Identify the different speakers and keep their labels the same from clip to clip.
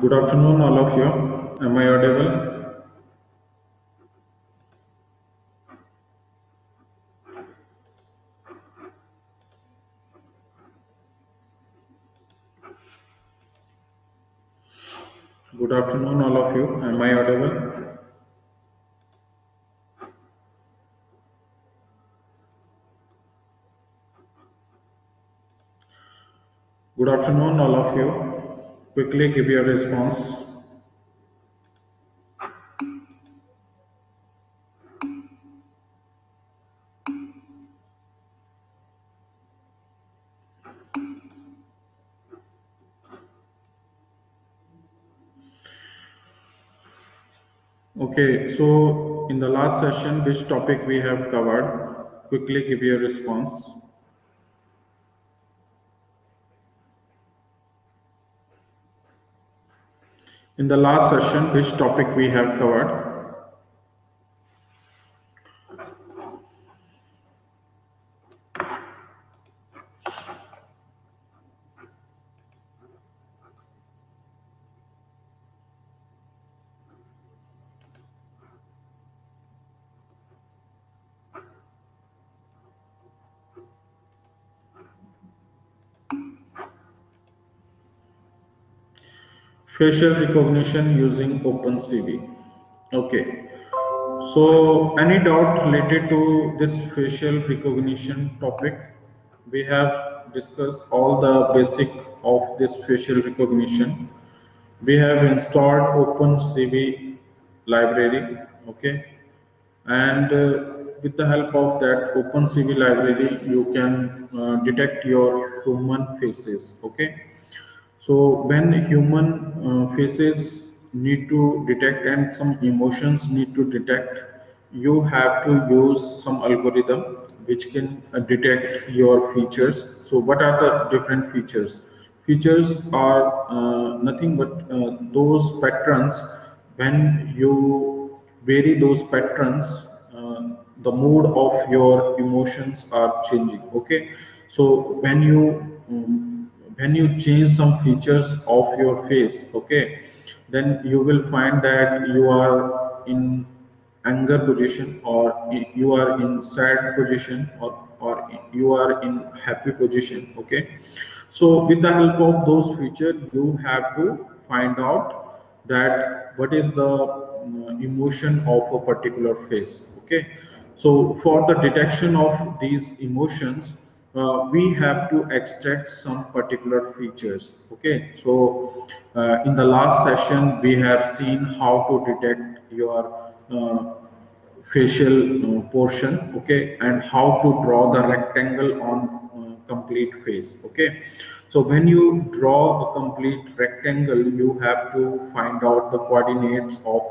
Speaker 1: Good afternoon, all of you. Am I audible? Good afternoon, all of you. Am I audible? Good afternoon, all of you. Quickly give your response. Okay, so in the last session, which topic we have covered? Quickly give your response. In the last session, which topic we have covered? Facial recognition using OpenCV. Okay. So, any doubt related to this facial recognition topic? We have discussed all the basic of this facial recognition. We have installed OpenCV library, okay, and with the help of that OpenCV library, you can detect your human faces, okay. So when human faces need to detect and some emotions need to detect, you have to use some algorithm which can detect your features. So what are the different features? Features are nothing but those patterns. When you vary those patterns, the mood of your emotions are changing. Okay, so when you change some features of your face, okay, then you will find that you are in anger position, or you are in sad position, or you are in happy position, okay. So with the help of those features, you have to find out that what is the emotion of a particular face, okay. So for the detection of these emotions, we have to extract some particular features, okay. So in the last session we have seen how to detect your facial portion, okay, and how to draw the rectangle on complete face, okay. So when you draw a complete rectangle, you have to find out the coordinates of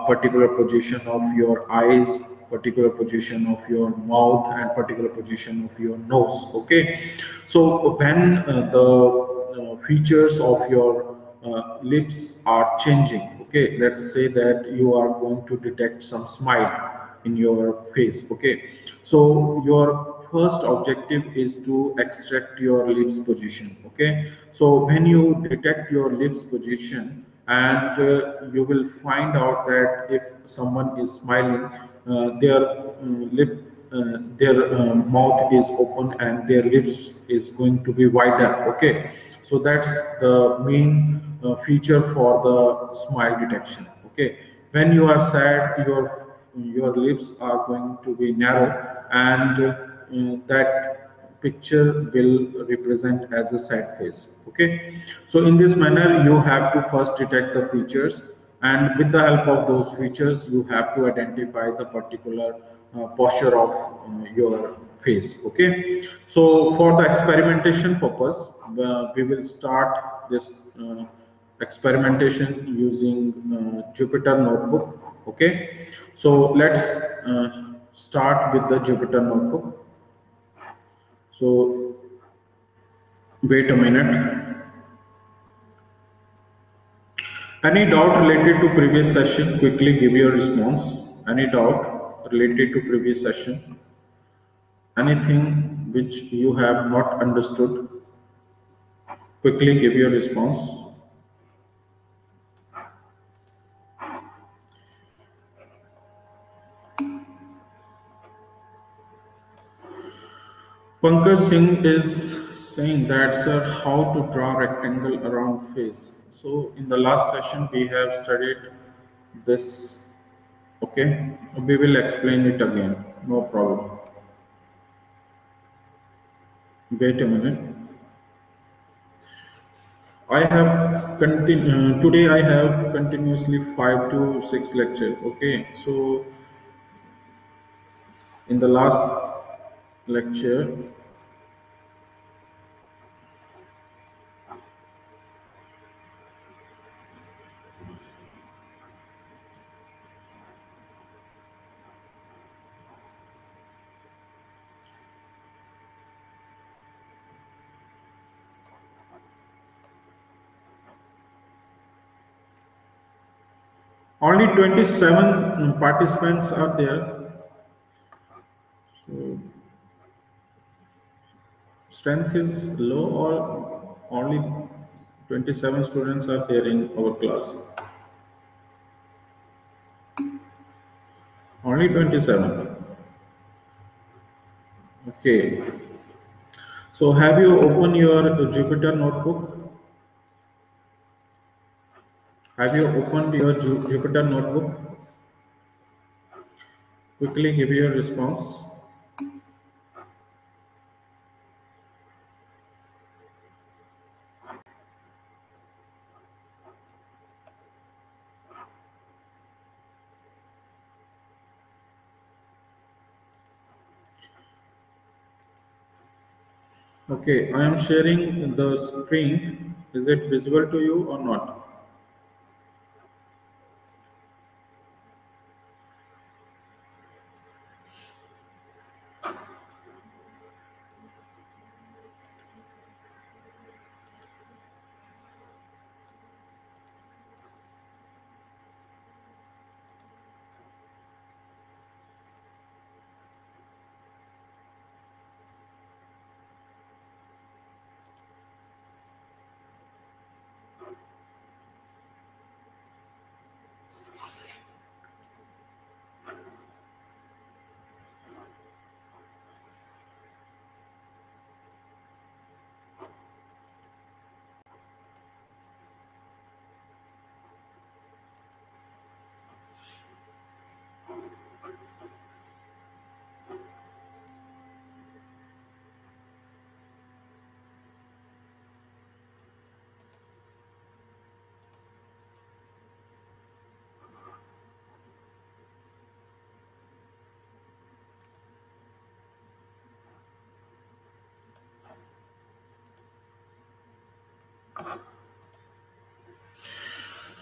Speaker 1: particular position of your eyes, particular position of your mouth, and particular position of your nose, okay. So when features of your lips are changing, okay, let's say that you are going to detect some smile in your face, okay. So your first objective is to extract your lips position, okay. So when you detect your lips position, and you will find out that if someone is smiling, their their mouth is open and their lips is going to be wider, okay. So that's the main feature for the smile detection, okay. When you are sad, your lips are going to be narrow, and that picture will represent as a sad face, okay. So in this manner, you have to first detect the features, and with the help of those features, you have to identify the particular posture of your face, okay. So for the experimentation purpose, we will start this experimentation using Jupyter Notebook, okay. So let's start with the Jupyter Notebook. So wait a minute. Any doubt related to previous session? Quickly give your response. Any doubt related to previous session? Anything which you have not understood? Quickly give your response. Pankaj Singh is saying that, sir, how to draw rectangle around face. So in the last session we have studied this. Okay, we will explain it again. No problem. Wait a minute. I have today I have continuously 5 to 6 lecture. Okay, so in the last lecture, only 27 participants are there. So strength is low, or only 27 students are there in our class. Only 27. Okay. So have you opened your Jupyter notebook? Have you opened your Jupyter notebook? Quickly give your response. Okay, I am sharing the screen. Is it visible to you or not?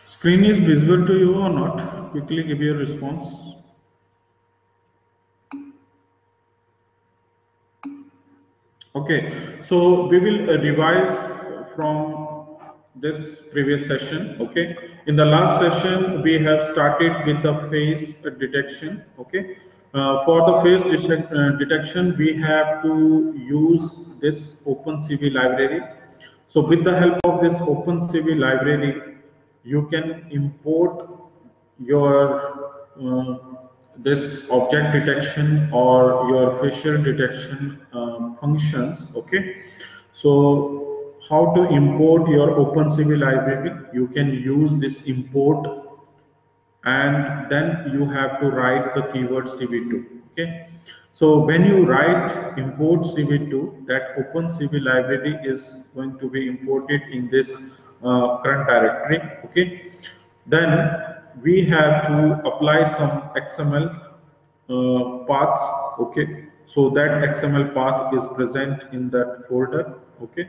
Speaker 1: Screen is visible to you or not? Quickly give your response. Okay, so we will revise from this previous session. Okay, in the last session we have started with the face detection. Okay, for the face detection we have to use this OpenCV library. So with the help of this OpenCV library, you can import your this object detection or your facial detection functions. Okay, so how to import your OpenCV library? You can use this import, and then you have to write the keyword CV2. Okay, so when you write import CV2, that OpenCV library is going to be imported in this current directory. Okay, then we have to apply some XML paths. Okay, so that XML path is present in that folder. Okay,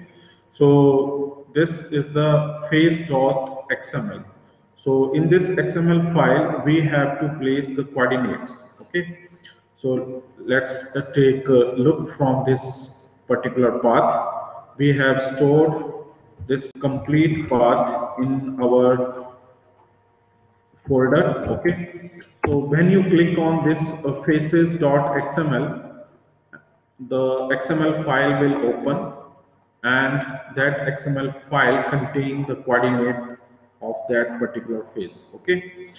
Speaker 1: so this is the face.xml. So in this XML file we have to place the coordinates. Okay, so let's take a look from this particular path. We have stored this complete path in our folder. Okay, so when you click on this faces.xml, the XML file will open, and that XML file contains the coordinate of that particular face. Okay,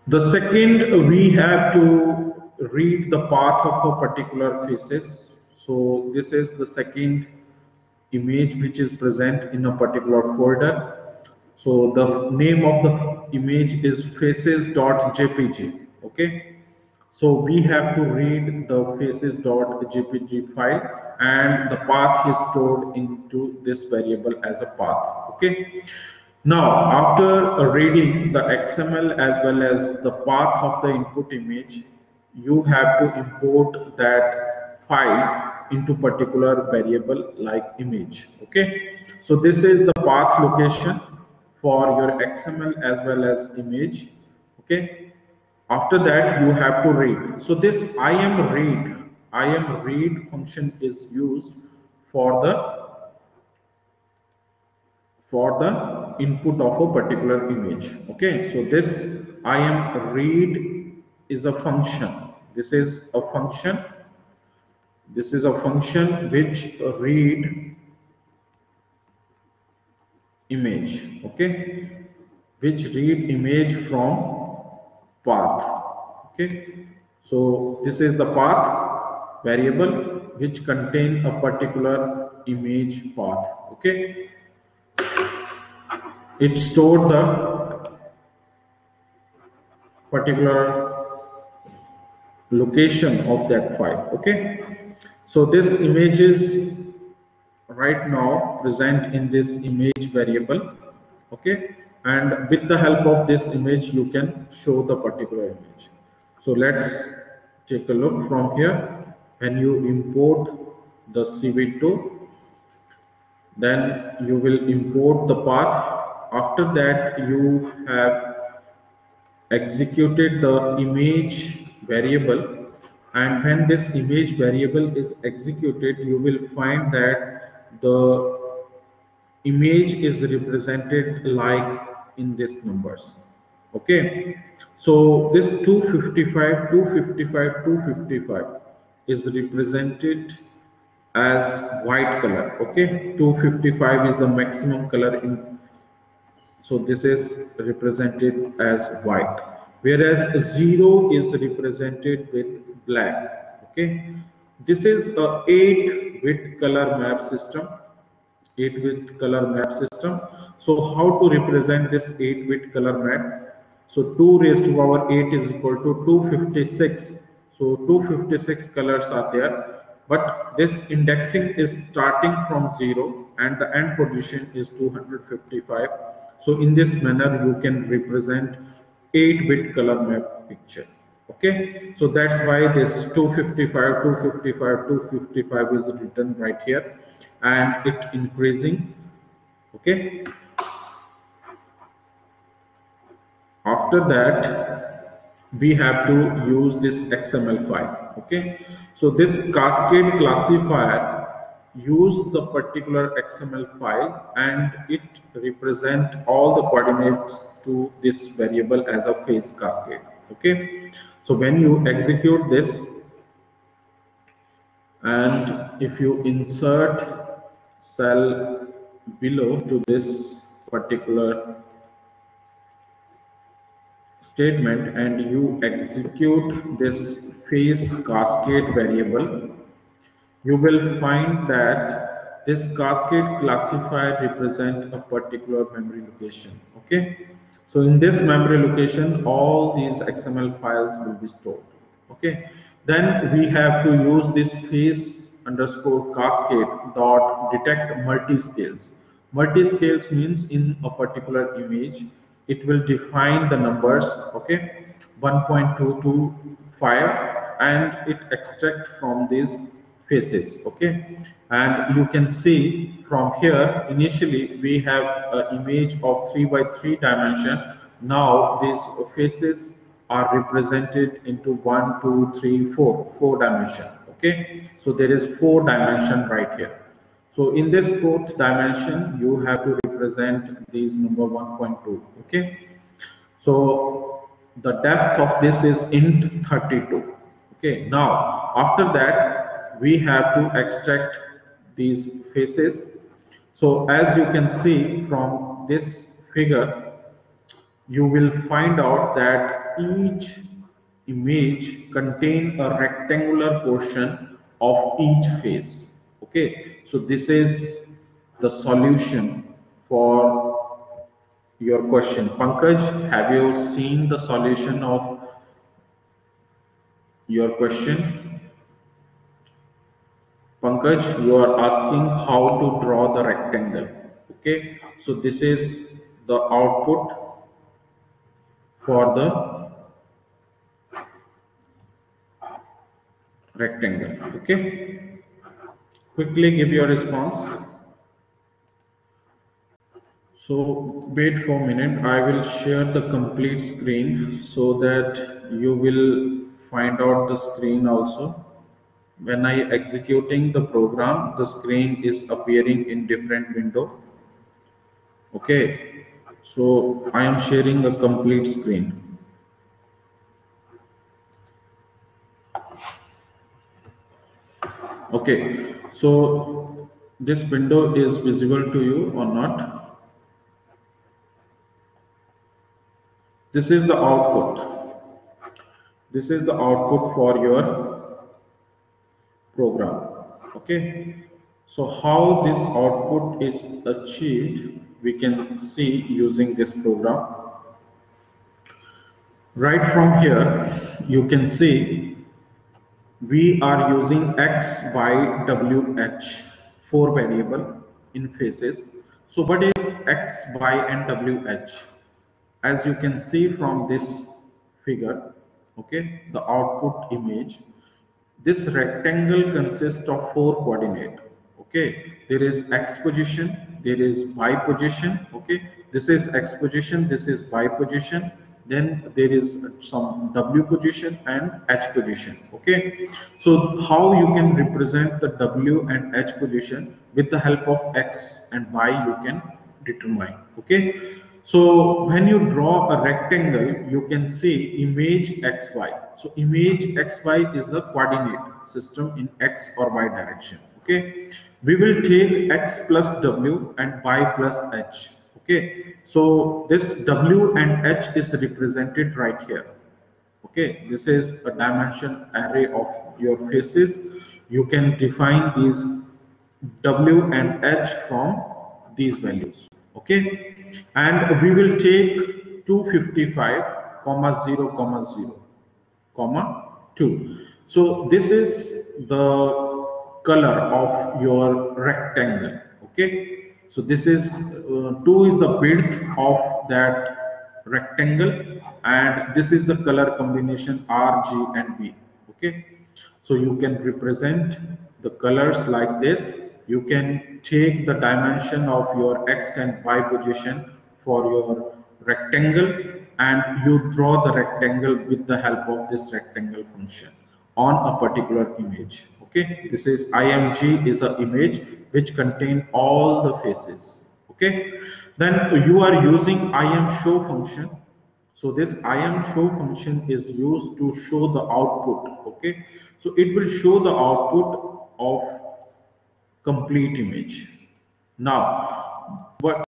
Speaker 1: the second we have to read the path of a particular faces. So this is the second image which is present in a particular folder. So the name of the image is faces.jpg. Okay. So we have to read the faces.jpg file, and the path is stored into this variable as a path. Okay. Now, after reading the XML as well as the path of the input image, you have to import that file into particular variable like image. Okay. So this is the path location for your XML as well as image. Okay. After that, you have to read. So this I am read function is used for the input of a particular image. Okay, so this I am read is a function. This is a function. This is a function which read image. Okay, which read image from path. Okay, so this is the path variable which contain a particular image path. Okay, it stored the particular location of that file. Okay, so this image is right now present in this image variable. Okay, and with the help of this image you can show the particular image. So let's take a look from here. When you import the cv2, then you will import the path. After that, you have executed the image variable, and when this image variable is executed, you will find that the image is represented like in these numbers. Okay, so this 255 255 255 is represented as white color. Okay, 255 is the maximum color in, so this is represented as white, whereas 0 is represented with black. Okay, this is a 8-bit color map system. 8-bit color map system. So how to represent this 8-bit color map? So 2 raised to power 8 is equal to 256. So 256 colors are there, but this indexing is starting from 0 and the end position is 255. So in this manner you can represent 8-bit color map picture. Okay, so that's why this 255 255 255 is written right here, and it increasing. Okay, after that we have to use this XML file. Okay, so this cascade classifier use the particular XML file, and it represent all the coordinates to this variable as a phase cascade. Okay, so when you execute this, and if you insert cell below to this particular statement and you execute this phase cascade variable, you will find that this cascade classifier represent a particular memory location. Okay, so in this memory location all these XML files will be stored. Okay, then we have to use this phase underscore cascade dot detect multiscales. Multiscales means in a particular image it will define the numbers. Okay, 1.225, and it extract from these faces. Okay, and you can see from here initially we have an image of 3 by 3 dimension. Now these faces are represented into 1 2 3 4 dimension. Okay, so there is 4 dimension right here. So in this fourth dimension you have to represent these number 1.2. Okay, so the depth of this is int 32. Okay, now after that we have to extract these faces. So as you can see from this figure, you will find out that each image contain a rectangular portion of each phase. Okay, so this is the solution for your question. Pankaj, have you seen the solution of your question? Pankaj, you are asking how to draw the rectangle. Okay, so this is the output for the rectangle. Okay, quickly give your response. So wait for a minute. I will share the complete screen so that you will find out the screen also. When I executing the program, the screen is appearing in different window. Okay, so I am sharing a complete screen. Okay, so this window is visible to you or not? This is the output. This is the output for your program. Okay, so how this output is achieved, we can see using this program. Right from here, you can see we are using x, y, w, h, four variable in phases. So what is x, y, and w, h? As you can see from this figure, okay, the output image, this rectangle consists of four coordinate. Okay, there is x position, there is y position. Okay, this is x position, this is y position, then there is some w position and h position. Okay, so how you can represent the w and h position? With the help of x and y you can determine. Okay, so when you draw a rectangle, you can see image xy. So image xy is the coordinate system in x or y direction. Okay, we will take x plus w and y plus h. Okay, so this w and h is represented right here. Okay, this is a dimension array of your faces. You can define these w and h from these values. Okay, and we will take 255 comma 0 comma 0 comma 2. So this is the color of your rectangle. Okay, so this is 2 is the width of that rectangle, and this is the color combination R, G, and B. Okay, so you can represent the colors like this. You can take the dimension of your x and y position for your rectangle, and you draw the rectangle with the help of this rectangle function on a particular image. Okay, this is img is an image which contain all the faces. Okay, then you are using imshow function. So this imshow function is used to show the output. Okay, so it will show the output of complete image. Now, what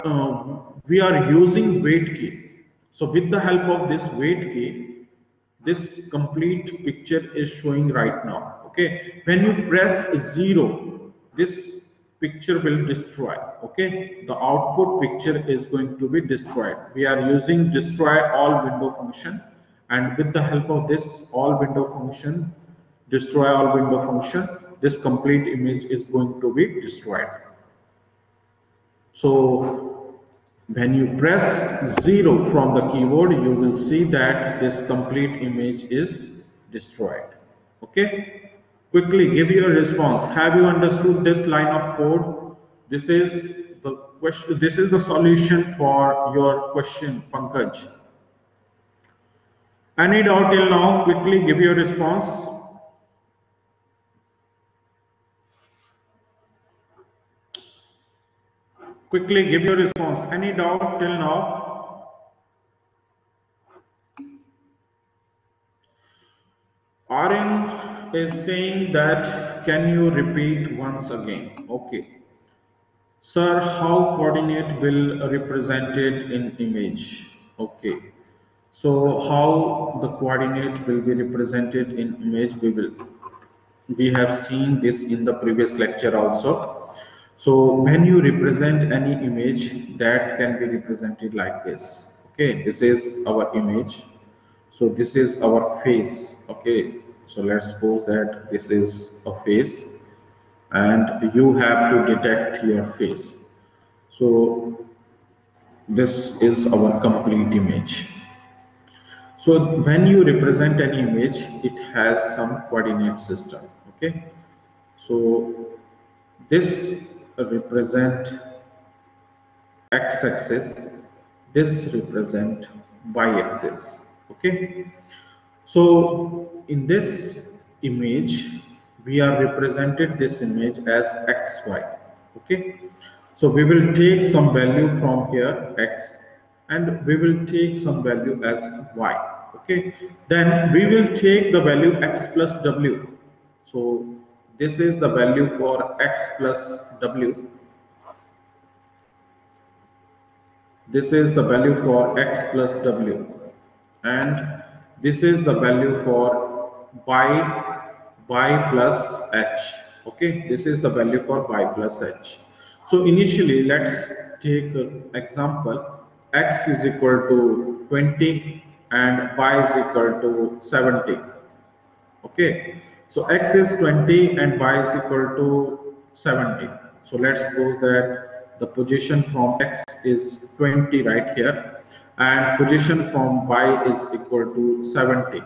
Speaker 1: we are using weight key. So with the help of this weight key, this complete picture is showing right now. Okay, when you press 0, this picture will destroy. Okay, the output picture is going to be destroyed. We are using destroy all window function, and with the help of this all window function, destroy all window function, this complete image is going to be destroyed. So when you press 0 from the keyboard, you will see that this complete image is destroyed. Okay, quickly give your response. Have you understood this line of code? This is the question, this is the solution for your question, Pankaj. Any doubt till now? Quickly give your response. Quickly give your response. Any doubt till now? Aryan is saying that, can you repeat once again? Okay. Sir, how coordinate will represented in image? Okay. So how the coordinate will be represented in image, we will. We have seen this in the previous lecture also. So when you represent any image, that can be represented like this. Okay, this is our image. So this is our face. Okay, so let's suppose that this is a face and you have to detect your face. So this is our complete image. So when you represent an image, it has some coordinate system. Okay, so this represent x-axis, this represent y-axis. Okay, so in this image, we are represented this image as xy. Okay, so we will take some value from here x, and we will take some value as y. Okay, then we will take the value x plus w. So this is the value for x plus w. This is the value for x plus w, and this is the value for y plus h. Okay, this is the value for y plus h. So initially, let's take an example. X is equal to 20 and y is equal to 70. Okay, so x is 20 and y is equal to 70. So let's suppose that the position from x is 20 right here, and position from y is equal to 70.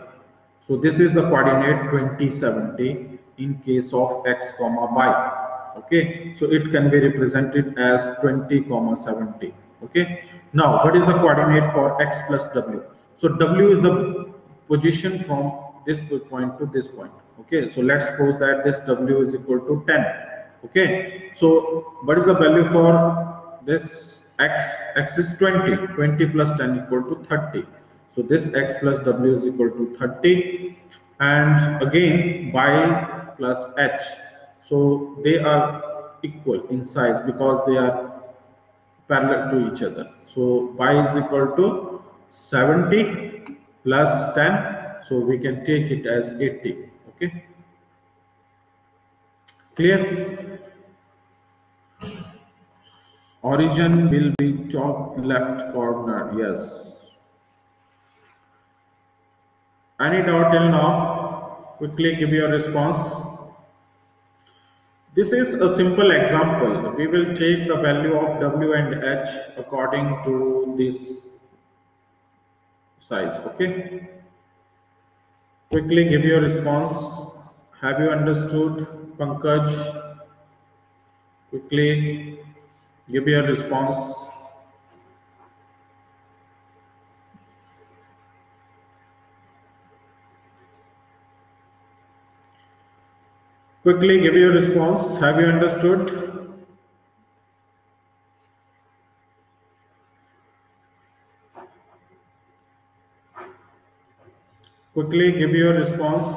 Speaker 1: So this is the coordinate 20, 70 in case of x comma y. Okay, so it can be represented as 20 comma 70. Okay, now what is the coordinate for x plus w? So w is the position from this point to this point. Okay, so let's suppose that this w is equal to 10. Okay, so what is the value for this x? X is 20. 20 plus 10 equal to 30. So this x plus w is equal to 30, and again y plus h. So they are equal in size because they are parallel to each other. So y is equal to 70 plus 10. So we can take it as 80. Okay, clear? Origin will be top left corner. Yes. Any doubt till now? Quickly give your response. This is a simple example. We will take the value of w and h according to this size. Okay. Quickly give your response. Have you understood, Pankaj? Quickly give your response. Quickly give your response. Have you understood? Quickly give your response.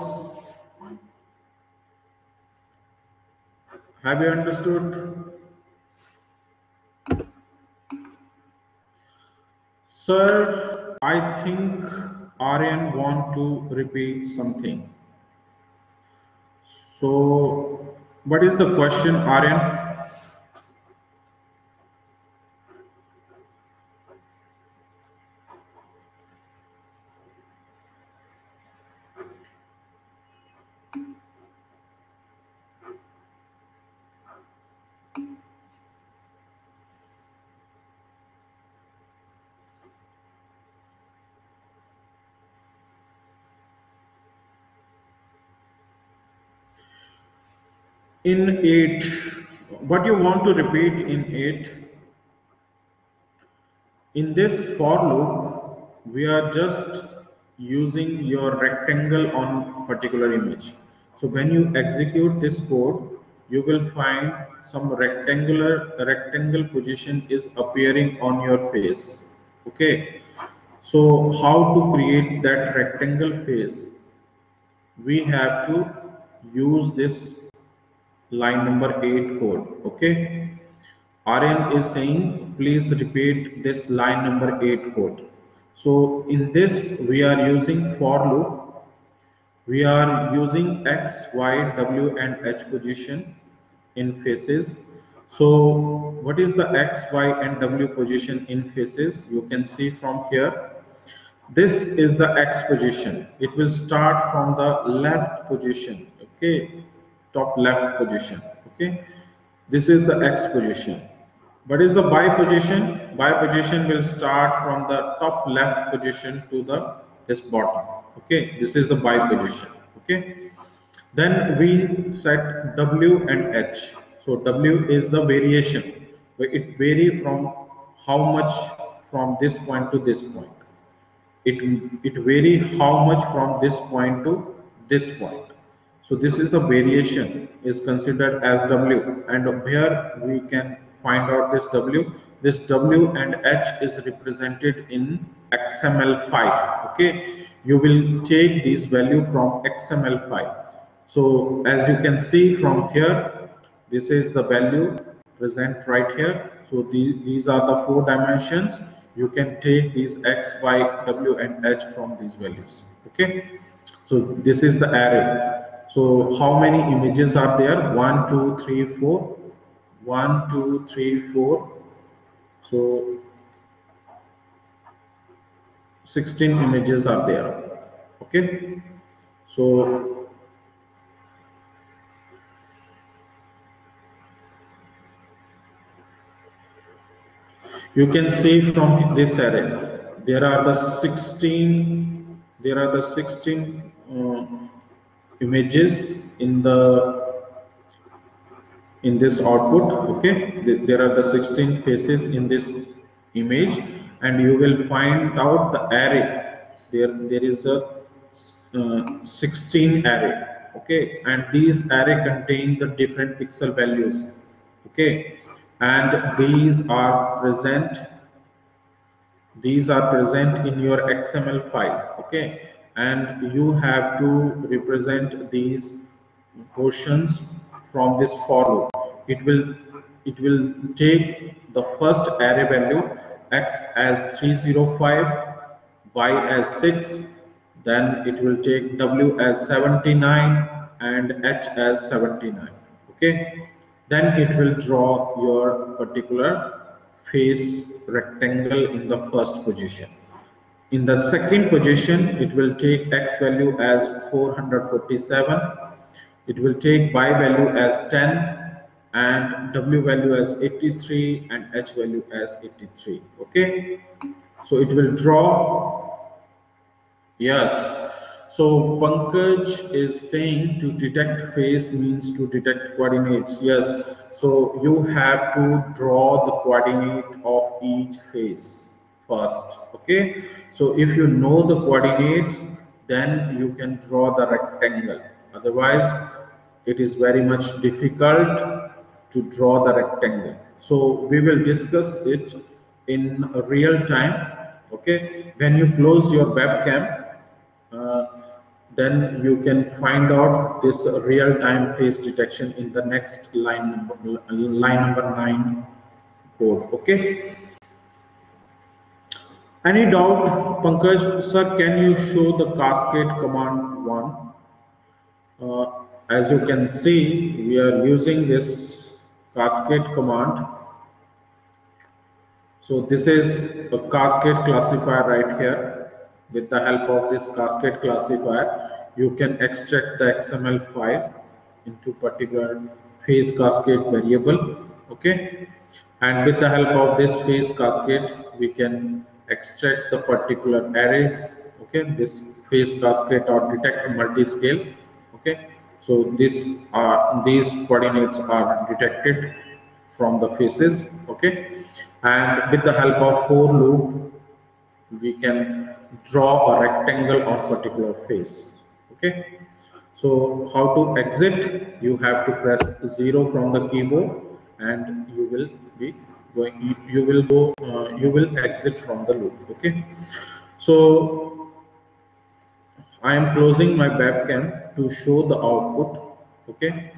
Speaker 1: Have you understood? Sir, I think Aryan want to repeat something. So, what is the question, Aryan? In 8, what you want to repeat in 8? In this for loop, we are just using your rectangle on particular image. So when you execute this code, you will find some rectangle position is appearing on your face. Okay. So how to create that rectangle face? We have to use this line number 8 code. Okay, Aryan is saying please repeat this line number 8 code. So in this we are using for loop. we are using X, Y, W and H position in faces. So what is the X, Y and W position in faces? You can see from here. This is the X position. It will start from the left position, okay, top left position, okay. This is the X position. What is the Y position? Y position will start from the top left position to the this bottom, okay. This is the Y position, okay. Then we set W and H. So W is the variation. It vary from how much from this point to this point. It vary how much from this point to this point. So this is the variation is considered as W, and here we can find out this W. This W and H is represented in XML file. Okay, you will take this value from XML file. So as you can see from here, this is the value present right here. So these are the 4 dimensions. You can take these X, Y, W and H from these values. Okay. So this is the array. So how many images are there? 1, 2, 3, 4. 1, 2, 3, 4. So 16 images are there. Okay. So you can see from this array there are the 16 images in this output. Okay, there are the 16 faces in this image, and you will find out the array. There is a 16 array. Okay, and these array contain the different pixel values. Okay, and these are present in your XML file. Okay, and you have to represent these portions from this for loop. It will take the first array value X as 305, Y as 6, then it will take W as 79 and H as 79. Okay, then it will draw your particular face rectangle in the first position. In the second position, it will take X value as 447, it will take Y value as 10, and W value as 83 and H value as 83. Okay, so it will draw. Yes. So Pankaj is saying to detect face means to detect coordinates. Yes. So you have to draw the coordinate of each face first. Okay. So if you know the coordinates, then you can draw the rectangle. Otherwise, it is very much difficult to draw the rectangle. So we will discuss it in real time. Okay. When you close your webcam, then you can find out this real-time face detection in the next line number 9 code. Okay. Any doubt, Pankaj sir? Can you show the cascade command 1? As you can see, we are using this cascade command. So this is a cascade classifier right here. With the help of this cascade classifier, you can extract the XML file into particular phase cascade variable. Okay, and with the help of this phase cascade, we can extract the particular arrays. Okay, this phase cascade or detect multi-scale. Okay, so these coordinates are detected from the faces. Okay, and with the help of for loop, we can draw a rectangle on particular face. Okay, so how to exit? You have to press 0 from the keyboard, and you will be going. You will go. You will exit from the loop. Okay, so I am closing my webcam to show the output. Okay,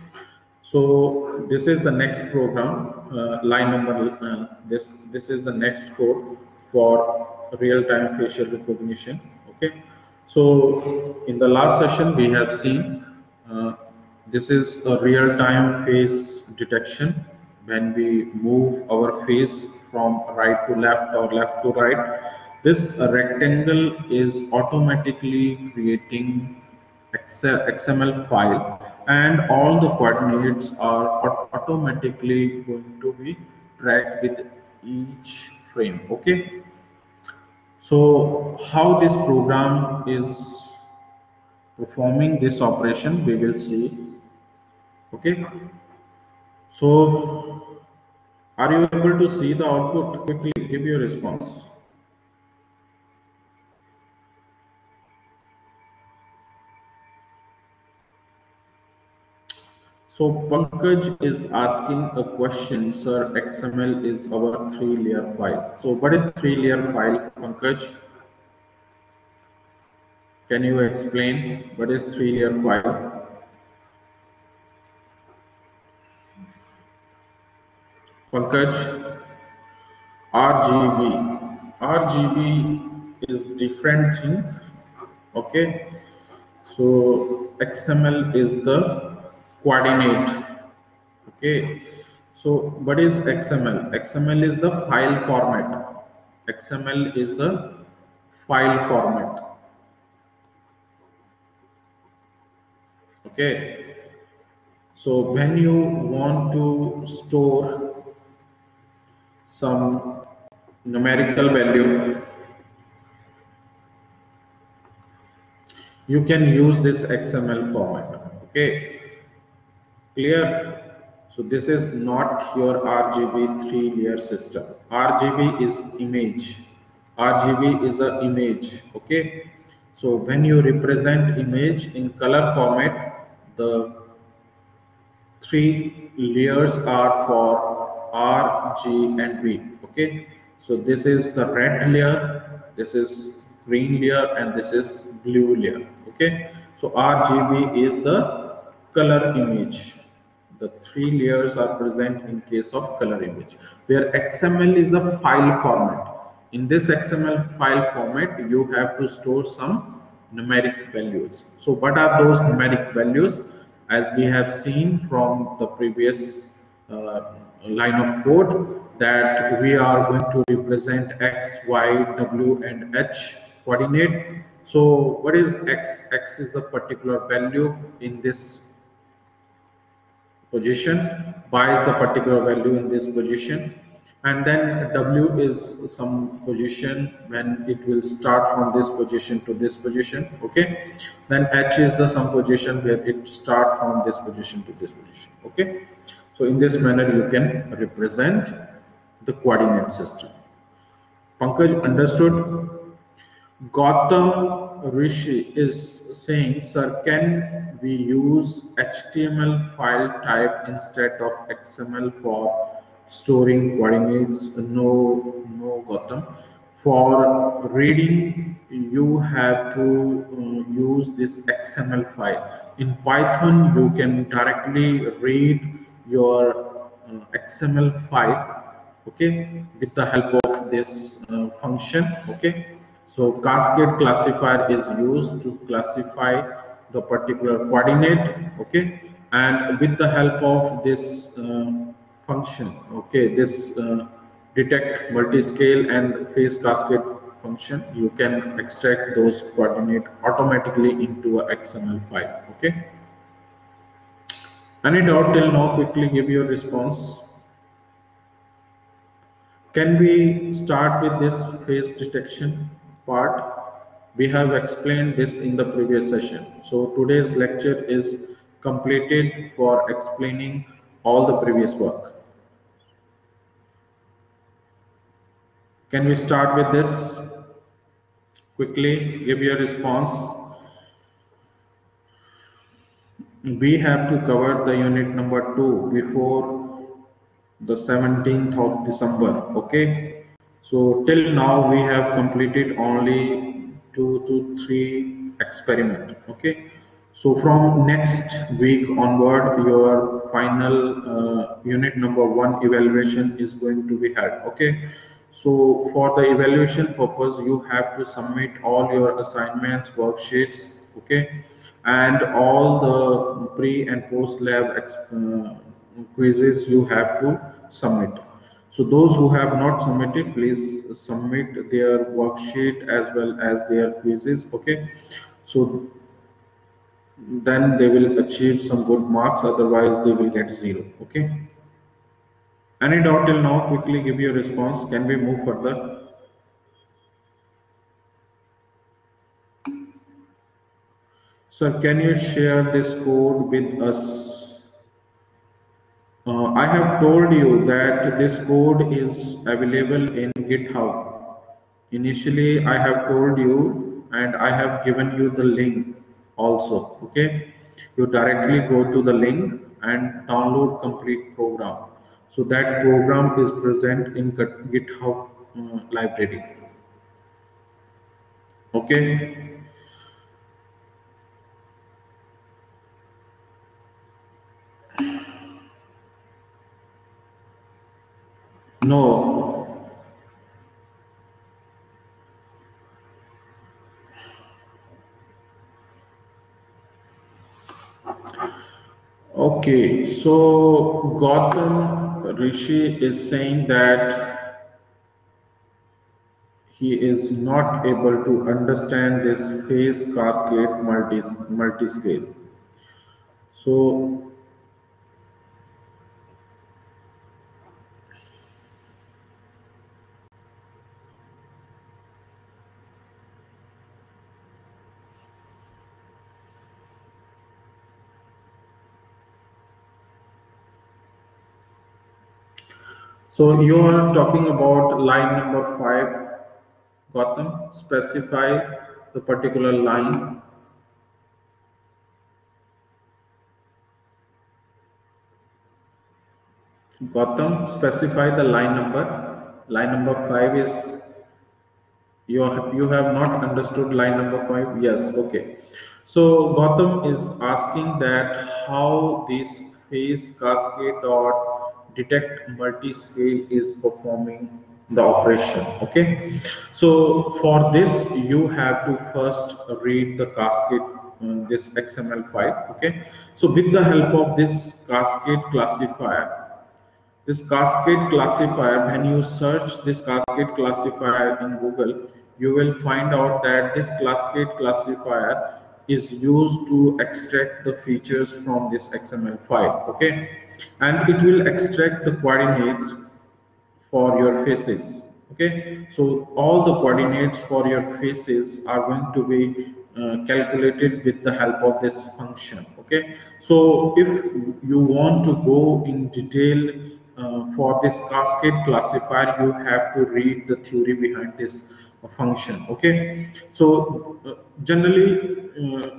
Speaker 1: so this is the next program, line number. This is the next code for real-time facial recognition. Okay, So in the last session we have seen this is a real-time face detection. When we move our face from right to left or left to right, this rectangle is automatically creating XML file, and all the coordinates are automatically going to be tracked with each frame. Okay, so how this program is performing this operation we will see. Okay, so are you able to see the output? Quickly give your response. So Pankaj is asking a question, sir. XML is our 3-layer file. So what is 3-layer file, Pankaj? Can you explain what is 3-layer file? Pankaj, RGB. RGB is different thing. Okay. So XML is the coordinate. Okay. So what is XML? XML is the file format. XML is a file format. Okay. So when you want to store some numerical value, you can use this XML format. Okay, clear? So this is not your RGB 3-layer system. RGB is image. RGB is a image. Okay. So when you represent image in color format, the 3 layers are for R, G, and V. Okay, so this is the red layer, this is green layer, and this is blue layer. Okay, so RGB is the color image. The 3 layers are present in case of color image, where XML is the file format. In this XML file format, you have to store some numeric values. So what are those numeric values? As we have seen from the previous line of code, that we are going to represent X, Y, W, and H coordinate. So what is X? X is a particular value in this position, y is the particular value in this position, and then W is some position when it will start from this position to this position. Okay, then H is the some position where it start from this position to this position. Okay, so in this manner you can represent the coordinate system. Pankaj, understood? Gautam Rishi is saying, sir, can we use HTML file type instead of XML for storing coordinates? No, no, Gautam. For reading, you have to use this XML file. In Python, you can directly read your XML file, okay, with the help of this function. Okay, so cascade classifier is used to classify the particular coordinate. Okay, and with the help of this function, okay, this detect multiscale and phase cascade function, you can extract those coordinate automatically into a XML file. Okay, any doubt till now? Quickly give your response. Can we start with this face detection part? We have explained this in the previous session. So today's lecture is completed for explaining all the previous work. Can we start with this? Quickly give your response. We have to cover the unit number 2 before the 17th of December. Okay, so till now we have completed only 2 to 3 experiment. Okay, so from next week onward your final unit number 1 evaluation is going to be held. Okay, So for the evaluation purpose, you have to submit all your assignments, worksheets, okay, and all the pre and post lab quizzes you have to submit. So those who have not submitted, please submit their worksheet as well as their quizzes, okay. So then they will achieve some good marks, otherwise they will get zero, okay. Any doubt till now? Quickly give your response. Can we move further? Sir, can you share this code with us? I have told you that this code is available in GitHub. Initially, I have told you and I have given you the link also. Okay, you directly go to the link and download complete program. So that program is present in GitHub library. Okay. No. Okay, so Gautam Rishi is saying that he is not able to understand this phase cascade multiscale. So, so you are talking about line number 5, Gautam. Specify the particular line. Gautam, specify the line number. Line number 5 is you have not understood line number 5. Yes, okay. So Gautam is asking that how this phase cascade dot detect multi-scale is performing the operation. Okay, so for this you have to first read the cascade, this XML file. Okay, so with the help of this cascade classifier, this cascade classifier, when you search this cascade classifier in Google, you will find out that this cascade classifier is used to extract the features from this XML file, okay? And it will extract the coordinates for your faces, okay. So all the coordinates for your faces are going to be calculated with the help of this function, okay. So if you want to go in detail for this cascade classifier, you have to read the theory behind this function, okay. So generally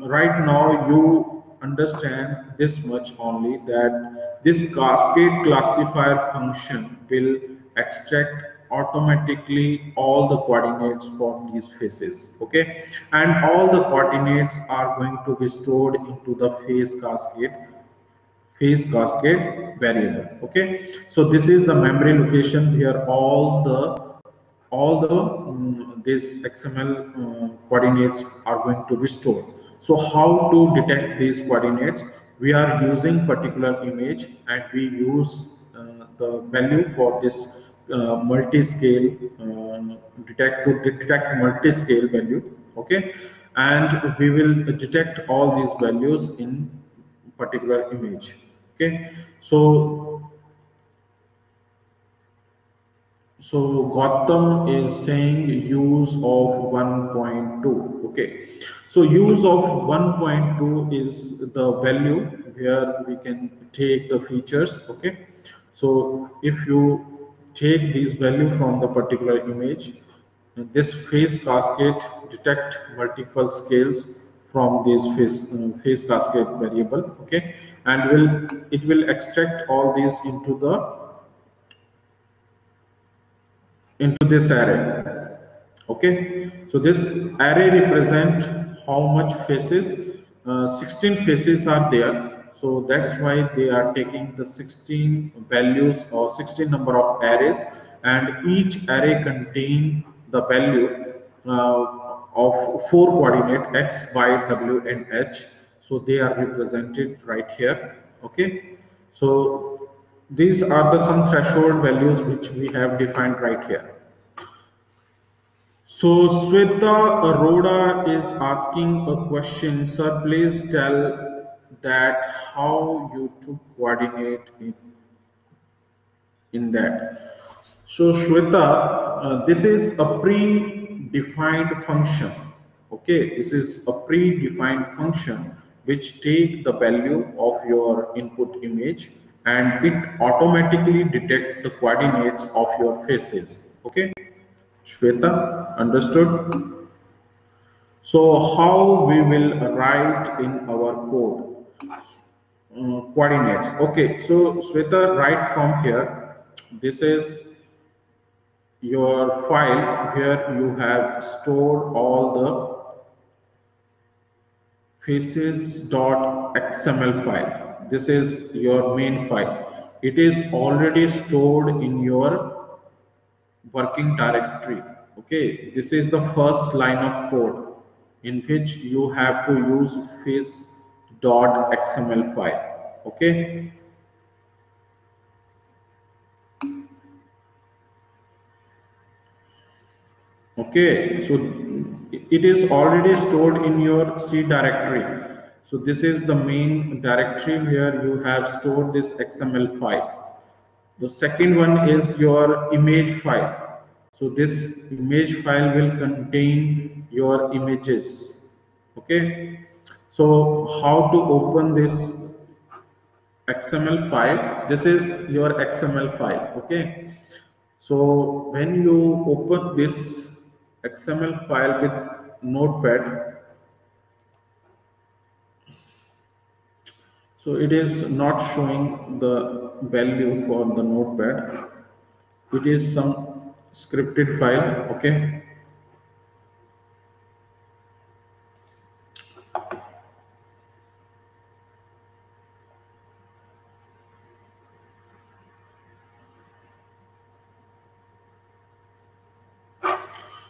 Speaker 1: right now you understand this much only, that this cascade classifier function will extract automatically all the coordinates for these faces, okay, and all the coordinates are going to be stored into the phase cascade variable, okay. So this is the memory location where all the these XML coordinates are going to be stored. So how to detect these coordinates? We are using particular image and we use the value for this multi-scale detect multi-scale value, okay, and we will detect all these values in particular image, okay. So Gautam is saying use of 1.2. Okay. So use of 1.2 is the value where we can take the features. Okay. So if you take this value from the particular image, this phase cascade detect multiple scales from this phase cascade variable. Okay. And it will extract all these into this array, okay. So this array represent how much faces, 16 faces are there, so that's why they are taking the 16 values or 16 number of arrays and each array contain the value of four coordinate x, y, w, and h. So they are represented right here. Okay, so these are the some threshold values which we have defined right here. So Sweta Arora is asking a question. Sir, please tell that how you took coordinate in that. So Shweta, this is a predefined function. Okay, this is a predefined function which take the value of your input image and it automatically detect the coordinates of your faces. Okay, Shweta, understood? So how we will write in our code coordinates. Okay, so Shweta, right from here, this is your file where you have stored all the faces.xml file. This is your main file. It is already stored in your working directory. Okay, this is the first line of code in which you have to use face.xml file. Okay, okay, so it is already stored in your C directory. So this is the main directory where you have stored this XML file. The second one is your image file. So this image file will contain your images. Okay. So how to open this XML file? This is your XML file. Okay. So when you open this XML file with Notepad, so it is not showing the value for the Notepad. It is some scripted file. Okay.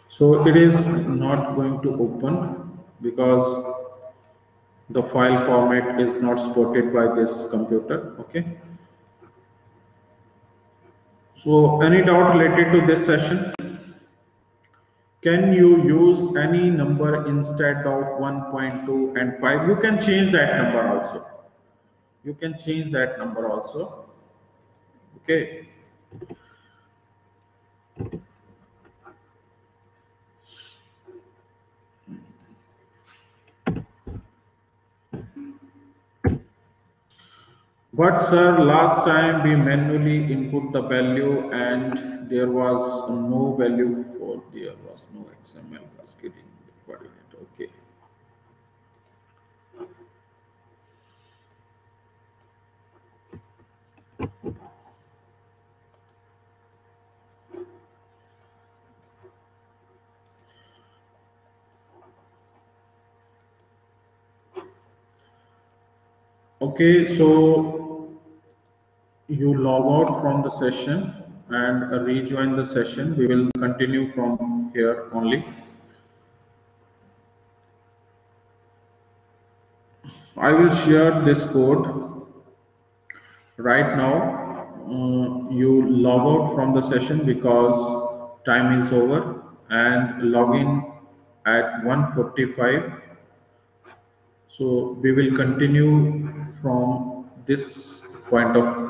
Speaker 1: So it is not going to open because the file format is not supported by this computer. Okay. So any doubt related to this session? Can you use any number instead of 1.2 and 5? You can change that number also. You can change that number also. Okay. But sir, last time we manually input the value and there was no value for there was no XML cascading coordinate. Okay. Okay, so you log out from the session and rejoin the session. We will continue from here only. I will share this code right now. You log out from the session because time is over and log in at 1:45. So we will continue from this point of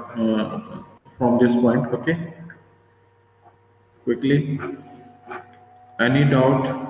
Speaker 1: from this point. Okay, quickly. Any doubt?